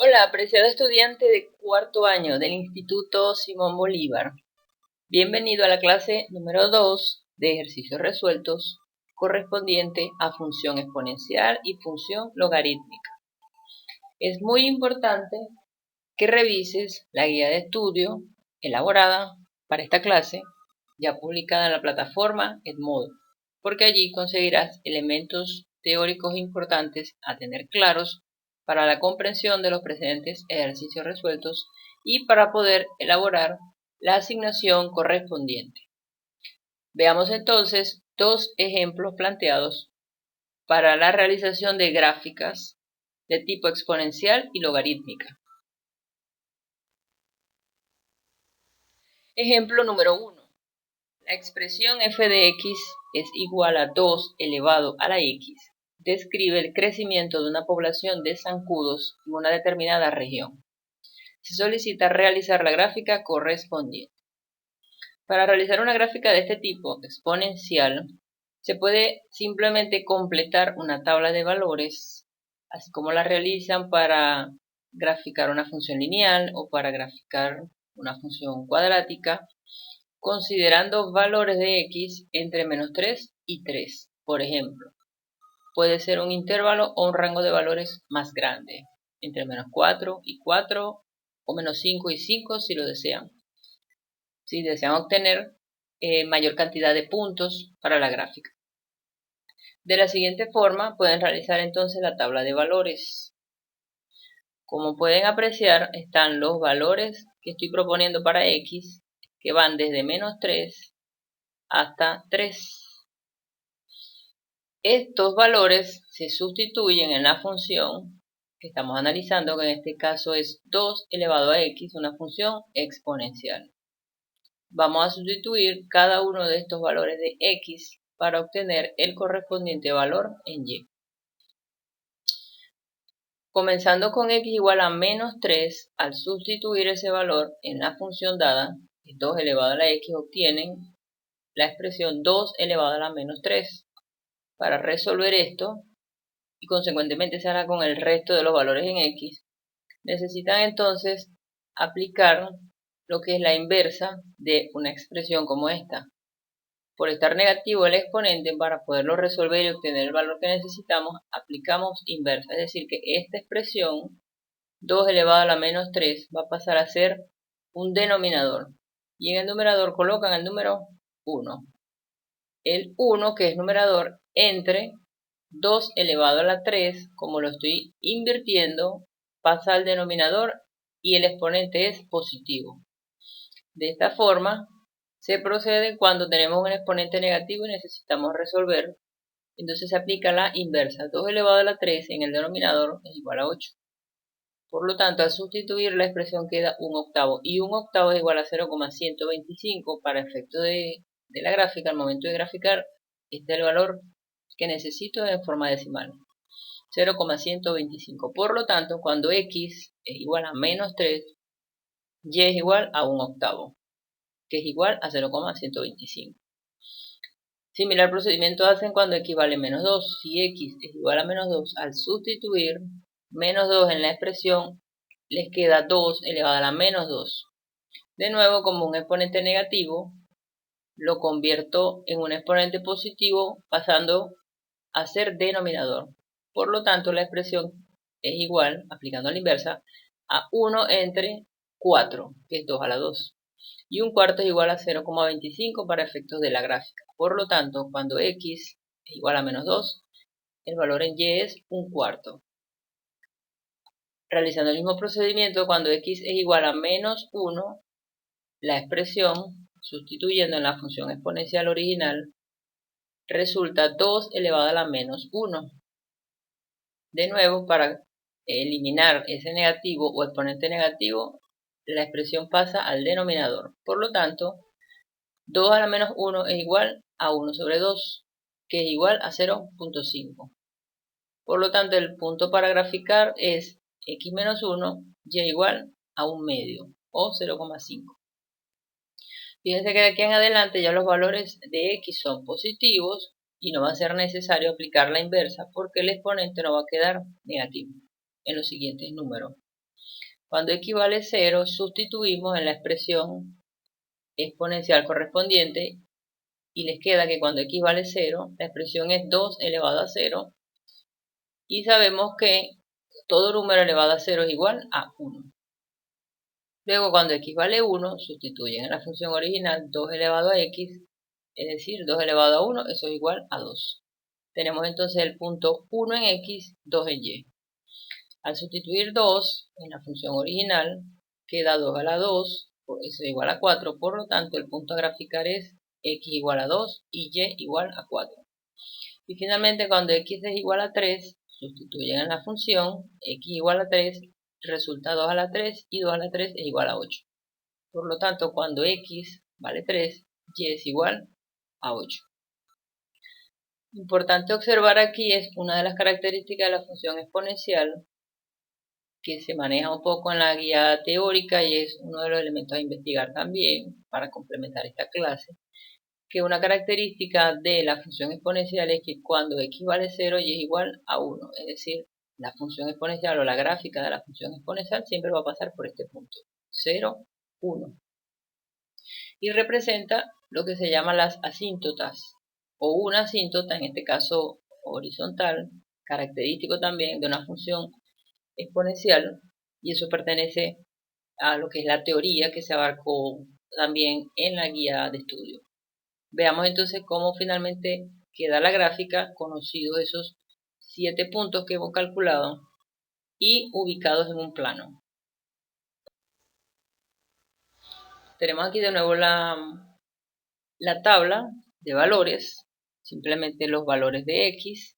Hola, apreciado estudiante de cuarto año del Instituto Simón Bolívar. Bienvenido a la clase número 2 de ejercicios resueltos correspondiente a función exponencial y función logarítmica. Es muy importante que revises la guía de estudio elaborada para esta clase, ya publicada en la plataforma Edmodo, porque allí conseguirás elementos teóricos importantes a tener claros para la comprensión de los presentes ejercicios resueltos y para poder elaborar la asignación correspondiente. Veamos entonces dos ejemplos planteados para la realización de gráficas de tipo exponencial y logarítmica. Ejemplo número 1. La expresión f de x es igual a 2 elevado a la x. Describe el crecimiento de una población de zancudos en una determinada región. Se solicita realizar la gráfica correspondiente. Para realizar una gráfica de este tipo exponencial, se puede simplemente completar una tabla de valores, así como la realizan para graficar una función lineal o para graficar una función cuadrática, considerando valores de x entre menos 3 y 3, por ejemplo. Puede ser un intervalo o un rango de valores más grande, entre menos 4 y 4 o menos 5 y 5 si lo desean. Si desean obtener mayor cantidad de puntos para la gráfica. De la siguiente forma pueden realizar entonces la tabla de valores. Como pueden apreciar, están los valores que estoy proponiendo para x, que van desde menos 3 hasta 3. Estos valores se sustituyen en la función que estamos analizando, que en este caso es 2 elevado a x, una función exponencial. Vamos a sustituir cada uno de estos valores de x para obtener el correspondiente valor en y. Comenzando con x igual a menos 3, al sustituir ese valor en la función dada, 2 elevado a la x, obtienen la expresión 2 elevado a la menos 3. Para resolver esto, y consecuentemente se hará con el resto de los valores en x, necesitan entonces aplicar lo que es la inversa de una expresión como esta. Por estar negativo el exponente, para poderlo resolver y obtener el valor que necesitamos, aplicamos inversa. Es decir, que esta expresión, 2 elevado a la menos 3, va a pasar a ser un denominador. Y en el numerador colocan el número 1. El 1, que es numerador, entre 2 elevado a la 3, como lo estoy invirtiendo, pasa al denominador y el exponente es positivo. De esta forma se procede cuando tenemos un exponente negativo y necesitamos resolver. Entonces se aplica la inversa. 2 elevado a la 3 en el denominador es igual a 8. Por lo tanto, al sustituir la expresión queda 1/8. Y 1/8 es igual a 0,125 para efecto de la gráfica. Al momento de graficar, este es el valor que necesito en forma decimal. 0,125. Por lo tanto, cuando x es igual a menos 3, y es igual a 1/8, que es igual a 0,125. Similar procedimiento hacen cuando x vale menos 2. Si x es igual a menos 2, al sustituir menos 2 en la expresión, les queda 2 elevado a la menos 2. De nuevo, como un exponente negativo, lo convierto en un exponente positivo pasando a ser denominador. Por lo tanto, la expresión es igual, aplicando la inversa, a 1 entre 4, que es 2 a la 2. Y 1/4 es igual a 0,25 para efectos de la gráfica. Por lo tanto, cuando x es igual a menos 2, el valor en y es 1/4. Realizando el mismo procedimiento, cuando x es igual a menos 1, la expresión, sustituyendo en la función exponencial original, resulta 2 elevado a la menos 1. De nuevo, para eliminar ese negativo o exponente negativo, la expresión pasa al denominador. Por lo tanto, 2 a la menos 1 es igual a 1 sobre 2, que es igual a 0,5. Por lo tanto, el punto para graficar es x menos 1, y igual a 1 medio, o 0,5. Fíjense que de aquí en adelante ya los valores de x son positivos y no va a ser necesario aplicar la inversa porque el exponente no va a quedar negativo en los siguientes números. Cuando x vale 0, sustituimos en la expresión exponencial correspondiente y les queda que cuando x vale 0, la expresión es 2 elevado a 0 y sabemos que todo número elevado a 0 es igual a 1. Luego cuando x vale 1, sustituyen en la función original 2 elevado a x, es decir, 2 elevado a 1, eso es igual a 2. Tenemos entonces el punto 1 en x, 2 en y. Al sustituir 2 en la función original, queda 2 a la 2, eso es igual a 4, por lo tanto el punto a graficar es x igual a 2 y y igual a 4. Y finalmente cuando x es igual a 3, sustituyen en la función x igual a 3, resulta 2 a la 3 y 2 a la 3 es igual a 8. Por lo tanto, cuando x vale 3, y es igual a 8. Importante observar aquí es una de las características de la función exponencial que se maneja un poco en la guía teórica y es uno de los elementos a investigar también para complementar esta clase, que una característica de la función exponencial es que cuando x vale 0 y es igual a 1, es decir, la función exponencial o la gráfica de la función exponencial siempre va a pasar por este punto, 0, 1. Y representa lo que se llama las asíntotas, o una asíntota, en este caso horizontal, característico también de una función exponencial, y eso pertenece a lo que es la teoría que se abarcó también en la guía de estudio. Veamos entonces cómo finalmente queda la gráfica, conocidos esos 7 puntos que hemos calculado y ubicados en un plano. Tenemos aquí de nuevo la tabla de valores, simplemente los valores de x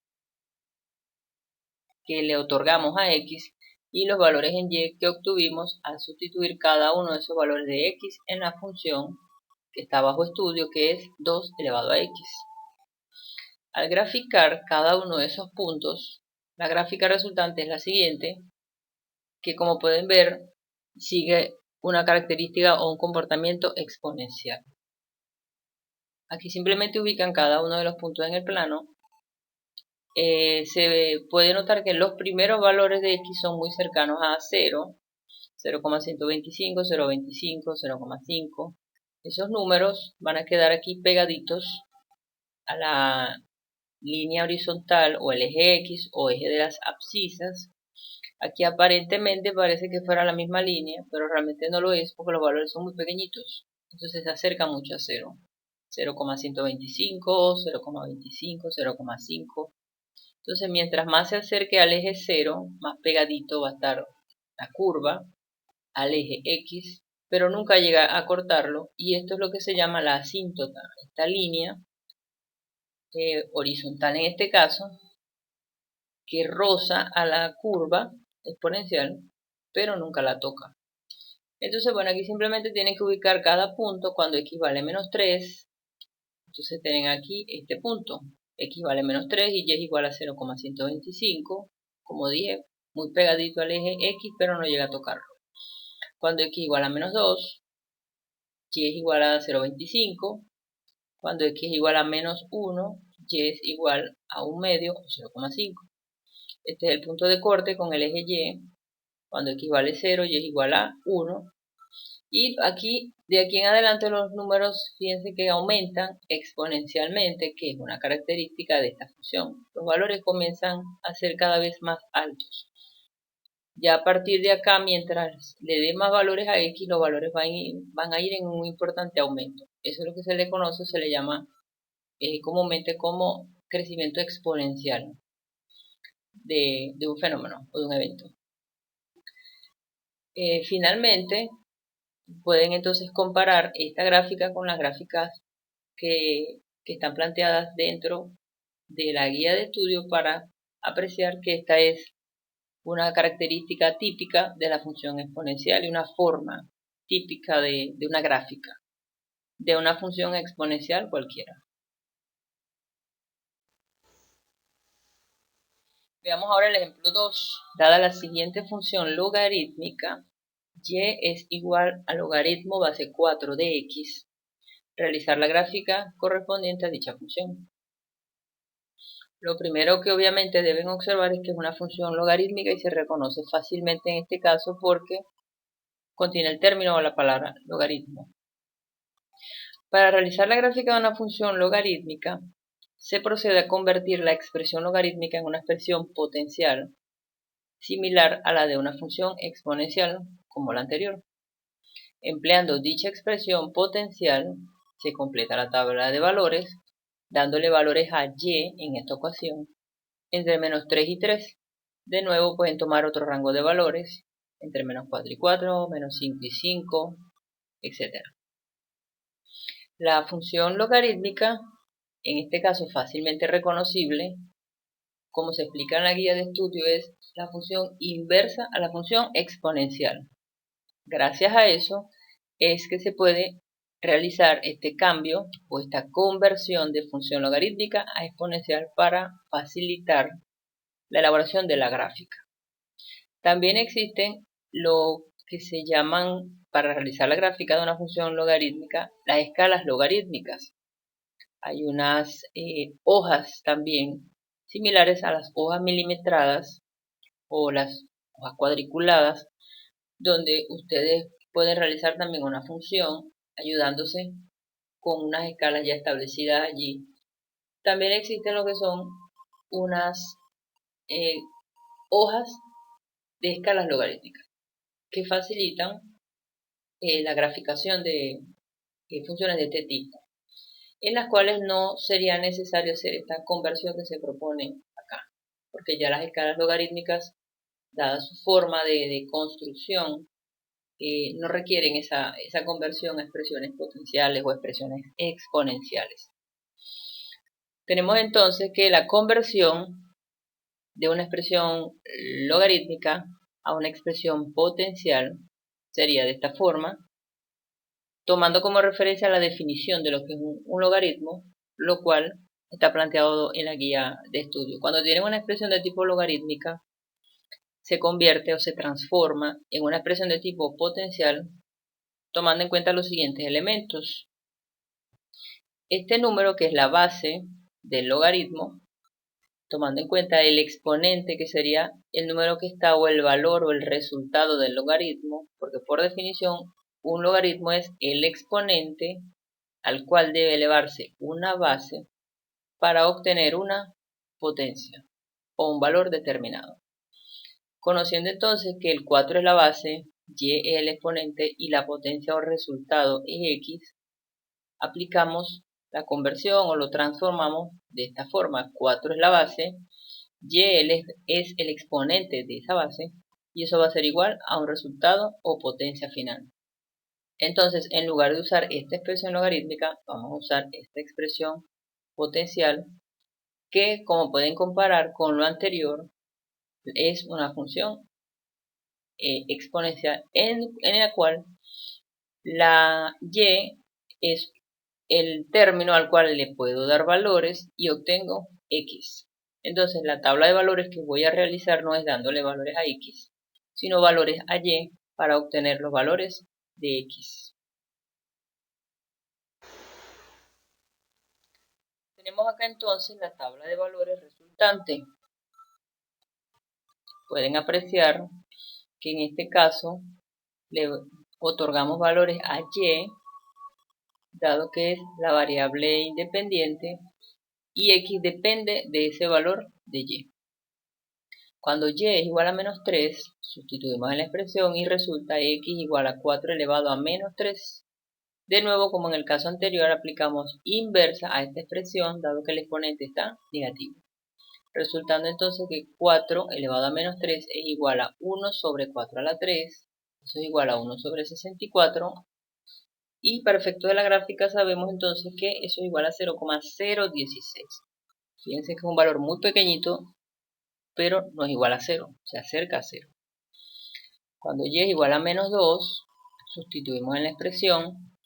que le otorgamos a x y los valores en y que obtuvimos al sustituir cada uno de esos valores de x en la función que está bajo estudio, que es 2 elevado a x. Al graficar cada uno de esos puntos, la gráfica resultante es la siguiente, que como pueden ver sigue una característica o un comportamiento exponencial. Aquí simplemente ubican cada uno de los puntos en el plano. Se puede notar que los primeros valores de x son muy cercanos a 0, 0,125, 0,25, 0,5. Esos números van a quedar aquí pegaditos a la línea horizontal o el eje X o eje de las abscisas. Aquí aparentemente parece que fuera la misma línea, pero realmente no lo es porque los valores son muy pequeñitos. Entonces se acerca mucho a 0. 0,125, 0,25, 0,5. Entonces mientras más se acerque al eje 0, más pegadito va a estar la curva al eje X, pero nunca llega a cortarlo, y esto es lo que se llama la asíntota, esta línea horizontal en este caso, que roza a la curva exponencial, pero nunca la toca. Entonces, bueno, aquí simplemente tienen que ubicar cada punto cuando x vale menos 3. Entonces tienen aquí este punto, x vale menos 3 y y es igual a 0,125. Como dije, muy pegadito al eje x, pero no llega a tocarlo. Cuando x igual a menos 2, y es igual a 0,25. Cuando x es igual a menos 1, y es igual a 1 medio o 0,5. Este es el punto de corte con el eje y. Cuando x vale 0, y es igual a 1. Y aquí, de aquí en adelante los números, fíjense que aumentan exponencialmente, que es una característica de esta función. Los valores comienzan a ser cada vez más altos. Ya a partir de acá, mientras le dé más valores a x, los valores van a ir en un importante aumento. Eso es lo que se le conoce, se le llama comúnmente como crecimiento exponencial de un fenómeno o de un evento. Finalmente, pueden entonces comparar esta gráfica con las gráficas que están planteadas dentro de la guía de estudio para apreciar que esta es una característica típica de la función exponencial y una forma típica de una gráfica de una función exponencial cualquiera. Veamos ahora el ejemplo 2. Dada la siguiente función logarítmica, y es igual al logaritmo base 4 de x, realizar la gráfica correspondiente a dicha función. Lo primero que obviamente deben observar es que es una función logarítmica y se reconoce fácilmente en este caso porque contiene el término o la palabra logaritmo. Para realizar la gráfica de una función logarítmica, se procede a convertir la expresión logarítmica en una expresión potencial, similar a la de una función exponencial, como la anterior. Empleando dicha expresión potencial, se completa la tabla de valores, dándole valores a y en esta ocasión, entre menos 3 y 3. De nuevo pueden tomar otro rango de valores, entre menos 4 y 4, menos 5 y 5, etc. La función logarítmica, en este caso fácilmente reconocible, como se explica en la guía de estudio, es la función inversa a la función exponencial. Gracias a eso es que se puede realizar este cambio o esta conversión de función logarítmica a exponencial para facilitar la elaboración de la gráfica. También existen lo que se llaman, para realizar la gráfica de una función logarítmica, las escalas logarítmicas. Hay unas hojas también similares a las hojas milimetradas o las hojas cuadriculadas, donde ustedes pueden realizar también una función ayudándose con unas escalas ya establecidas allí. También existen lo que son unas hojas de escalas logarítmicas que facilitan la graficación de funciones de este tipo, en las cuales no sería necesario hacer esta conversión que se propone acá, porque ya las escalas logarítmicas, dada su forma de construcción, no requieren esa conversión a expresiones potenciales o expresiones exponenciales. Tenemos entonces que la conversión de una expresión logarítmica a una expresión potencial sería de esta forma, tomando como referencia la definición de lo que es un logaritmo, lo cual está planteado en la guía de estudio. Cuando tienen una expresión de tipo logarítmica, se convierte o se transforma en una expresión de tipo potencial, tomando en cuenta los siguientes elementos. Este número, que es la base del logaritmo, tomando en cuenta el exponente, que sería el número que está o el valor o el resultado del logaritmo, porque por definición un logaritmo es el exponente al cual debe elevarse una base para obtener una potencia o un valor determinado. Conociendo entonces que el 4 es la base, y es el exponente y la potencia o resultado es x, aplicamos la conversión o lo transformamos de esta forma. 4 es la base, y es el exponente de esa base, y eso va a ser igual a un resultado o potencia final. Entonces, en lugar de usar esta expresión logarítmica, vamos a usar esta expresión potencial, que, como pueden comparar con lo anterior, es una función exponencial en la cual la y es el término al cual le puedo dar valores y obtengo x. Entonces la tabla de valores que voy a realizar no es dándole valores a x, sino valores a y para obtener los valores de x. Tenemos acá entonces la tabla de valores resultante. Pueden apreciar que en este caso le otorgamos valores a y, dado que es la variable independiente, y x depende de ese valor de y. Cuando y es igual a menos 3, sustituimos en la expresión y resulta x igual a 4 elevado a menos 3. De nuevo, como en el caso anterior, aplicamos inversa a esta expresión, dado que el exponente está negativo. Resultando entonces que 4 elevado a menos 3 es igual a 1 sobre 4 a la 3, eso es igual a 1 sobre 64, y para efecto de la gráfica sabemos entonces que eso es igual a 0,016. Fíjense que es un valor muy pequeñito, pero no es igual a 0, se acerca a 0. Cuando y es igual a menos 2, sustituimos en la expresión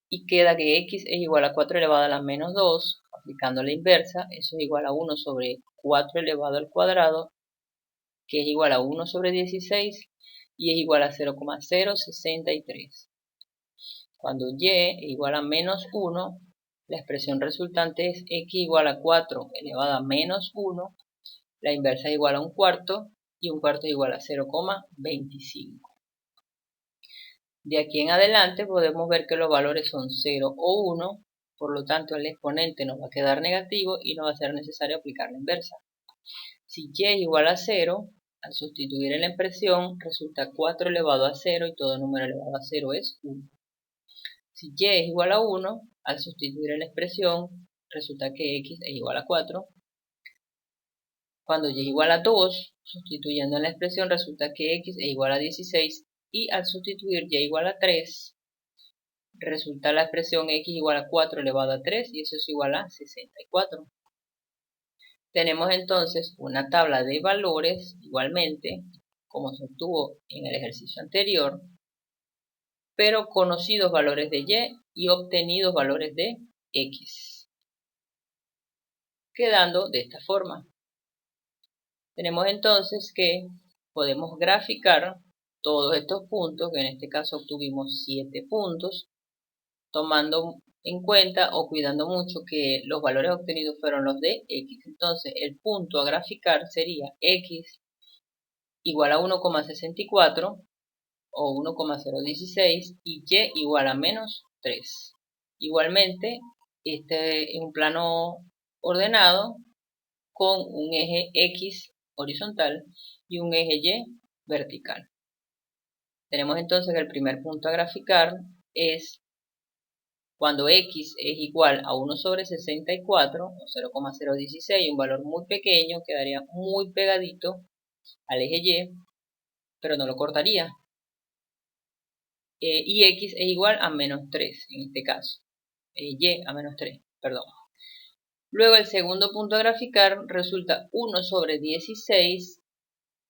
y queda que x es igual a 4 elevado a la menos 2, aplicando la inversa, eso es igual a 1 sobre 4 elevado al cuadrado, que es igual a 1 sobre 16, y es igual a 0,063. Cuando y es igual a menos 1, la expresión resultante es x igual a 4 elevado a menos 1, la inversa es igual a un cuarto, y un cuarto es igual a 0,25. De aquí en adelante podemos ver que los valores son 0 o 1, por lo tanto el exponente nos va a quedar negativo y no va a ser necesario aplicar la inversa. Si y es igual a 0, al sustituir en la expresión resulta 4 elevado a 0 y todo número elevado a 0 es 1. Si y es igual a 1, al sustituir en la expresión resulta que x es igual a 4. Cuando y es igual a 2, sustituyendo en la expresión resulta que x es igual a 16 y al sustituir y igual a 3, resulta la expresión x igual a 4 elevado a 3 y eso es igual a 64. Tenemos entonces una tabla de valores igualmente, como se obtuvo en el ejercicio anterior, pero conocidos valores de y obtenidos valores de x, quedando de esta forma. Tenemos entonces que podemos graficar todos estos puntos, que en este caso obtuvimos 7 puntos, tomando en cuenta o cuidando mucho que los valores obtenidos fueron los de x. Entonces el punto a graficar sería x igual a 1,64 o 1,016 y y igual a menos 3. Igualmente, este es un plano ordenado con un eje x horizontal y un eje y vertical. Tenemos entonces que el primer punto a graficar es cuando x es igual a 1 sobre 64 o 0,016, un valor muy pequeño, quedaría muy pegadito al eje y, pero no lo cortaría. Y x es igual a menos 3 en este caso. Y a menos 3, perdón. Luego el segundo punto a graficar resulta 1 sobre 16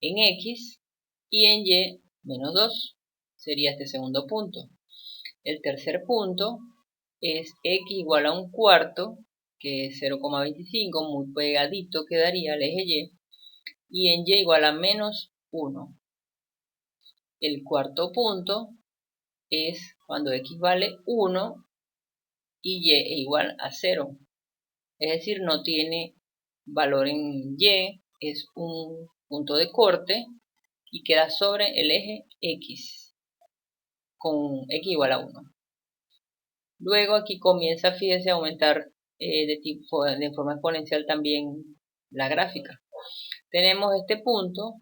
en x y en y menos 2. Sería este segundo punto. El tercer punto es x igual a un cuarto, que es 0,25, muy pegadito quedaría al eje y en y igual a menos 1. El cuarto punto es cuando x vale 1 y es igual a 0. Es decir, no tiene valor en y, es un punto de corte y queda sobre el eje x, con x igual a 1. Luego aquí comienza, fíjense, a aumentar de forma exponencial también la gráfica. Tenemos este punto,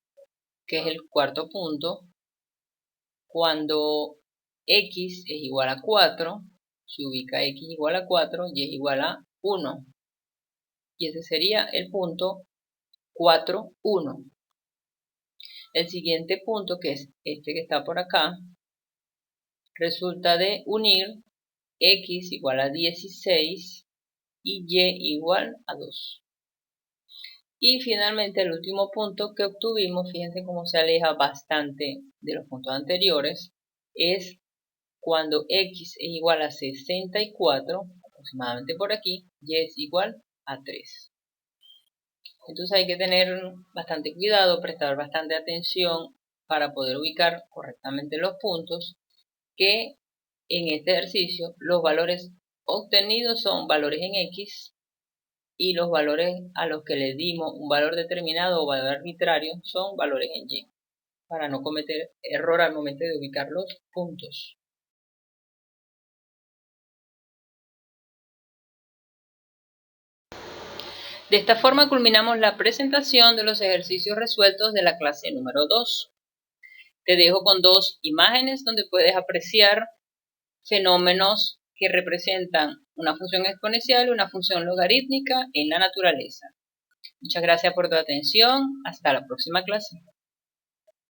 que es el cuarto punto, cuando x es igual a 4, se ubica x igual a 4 y es igual a 1. Y ese sería el punto 4, 1. El siguiente punto, que es este que está por acá, resulta de unir x igual a 16 y y igual a 2. Y finalmente el último punto que obtuvimos, fíjense cómo se aleja bastante de los puntos anteriores, es cuando x es igual a 64, aproximadamente por aquí, y es igual a 3. Entonces hay que tener bastante cuidado, prestar bastante atención para poder ubicar correctamente los puntos, que en este ejercicio los valores obtenidos son valores en x y los valores a los que le dimos un valor determinado o valor arbitrario son valores en y, para no cometer error al momento de ubicar los puntos. De esta forma culminamos la presentación de los ejercicios resueltos de la clase número 2. Te dejo con dos imágenes donde puedes apreciar fenómenos que representan una función exponencial y una función logarítmica en la naturaleza. Muchas gracias por tu atención. Hasta la próxima clase.